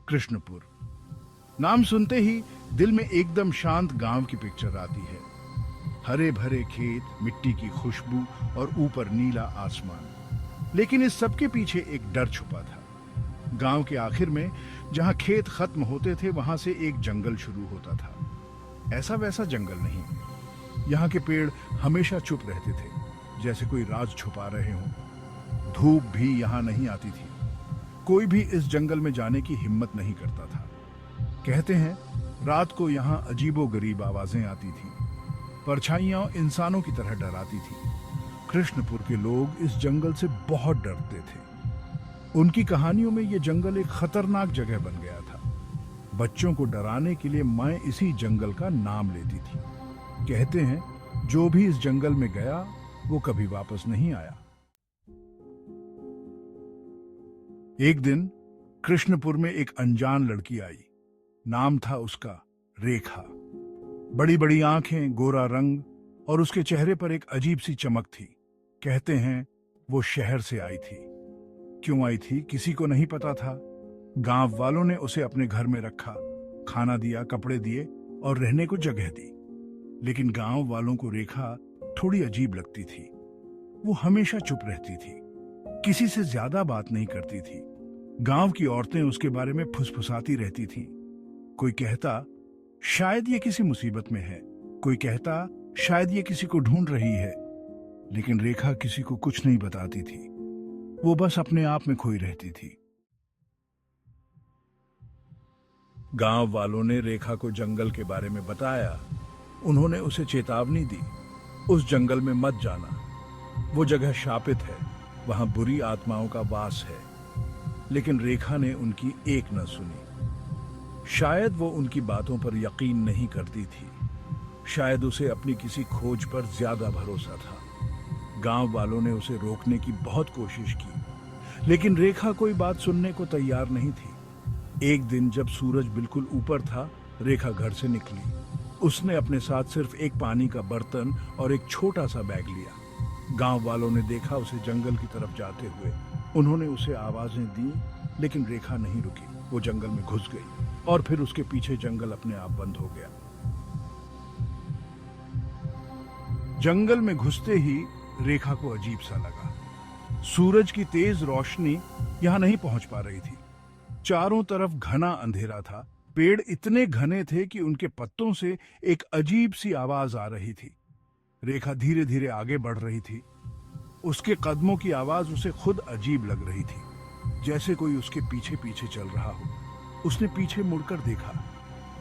कृष्णपुर। नाम सुनते ही दिल में एकदम शांत गांव की पिक्चर आती है। हरे भरे खेत, मिट्टी की खुशबू और ऊपर नीला आसमान। लेकिन इस सब के पीछे एक डर छुपा था। गांव के आखिर में जहां खेत खत्म होते थे वहां से एक जंगल शुरू होता था। ऐसा वैसा जंगल नहीं, यहाँ के पेड़ हमेशा चुप रहते थे, जैसे कोई राज छुपा रहे हों। धूप भी यहाँ नहीं आती थी। कोई भी इस जंगल में जाने की हिम्मत नहीं करता था। कहते हैं रात को यहाँ अजीबोगरीब आवाजें आती थी। परछाइयां इंसानों की तरह डराती थी। कृष्णपुर के लोग इस जंगल से बहुत डरते थे। उनकी कहानियों में यह जंगल एक खतरनाक जगह बन गया था। बच्चों को डराने के लिए मैं इसी जंगल का नाम लेती थी। कहते हैं जो भी इस जंगल में गया वो कभी वापस नहीं आया। एक दिन कृष्णपुर में एक अनजान लड़की आई। नाम था उसका रेखा। बड़ी बड़ी आंखें, गोरा रंग और उसके चेहरे पर एक अजीब सी चमक थी। कहते हैं वो शहर से आई थी। क्यों आई थी किसी को नहीं पता था। गांव वालों ने उसे अपने घर में रखा, खाना दिया, कपड़े दिए और रहने को जगह दी। लेकिन गांव वालों को रेखा थोड़ी अजीब लगती थी। वो हमेशा चुप रहती थी, किसी से ज्यादा बात नहीं करती थी। गांव की औरतें उसके बारे में फुसफुसाती रहती थीं। कोई कहता शायद ये किसी मुसीबत में है, कोई कहता शायद ये किसी को ढूंढ रही है। लेकिन रेखा किसी को कुछ नहीं बताती थी। वो बस अपने आप में खोई रहती थी। गांव वालों ने रेखा को जंगल के बारे में बताया। उन्होंने उसे चेतावनी दी, उस जंगल में मत जाना, वो जगह शापित है, वहां बुरी आत्माओं का वास है। लेकिन रेखा ने उनकी एक न सुनी। शायद वो उनकी बातों पर यकीन नहीं करती थी, शायद उसे अपनी किसी खोज पर ज्यादा भरोसा था। गांव वालों ने उसे रोकने की बहुत कोशिश की, लेकिन रेखा कोई बात सुनने को तैयार नहीं थी। एक दिन जब सूरज बिल्कुल ऊपर था, रेखा घर से निकली। उसने अपने साथ सिर्फ एक पानी का बर्तन और एक छोटा सा बैग लिया। गांव वालों ने देखा उसे जंगल की तरफ जाते हुए। उन्होंने उसे आवाजें दी, लेकिन रेखा नहीं रुकी। वो जंगल में घुस गई और फिर उसके पीछे जंगल अपने आप बंद हो गया। जंगल में घुसते ही रेखा को अजीब सा लगा। सूरज की तेज रोशनी यहां नहीं पहुंच पा रही थी। चारों तरफ घना अंधेरा था। पेड़ इतने घने थे कि उनके पत्तों से एक अजीब सी आवाज आ रही थी। रेखा धीरे धीरे आगे बढ़ रही थी। उसके कदमों की आवाज उसे खुद अजीब लग रही थी, जैसे कोई उसके पीछे पीछे चल रहा हो। उसने पीछे मुड़कर देखा,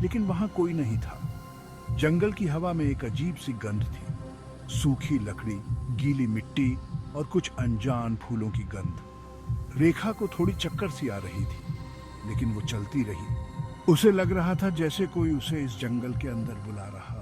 लेकिन वहां कोई नहीं था। जंगल की हवा में एक अजीब सी गंध थी, सूखी लकड़ी, गीली मिट्टी और कुछ अनजान फूलों की गंध। रेखा को थोड़ी चक्कर सी आ रही थी, लेकिन वो चलती रही। उसे लग रहा था जैसे कोई उसे इस जंगल के अंदर बुला रहा।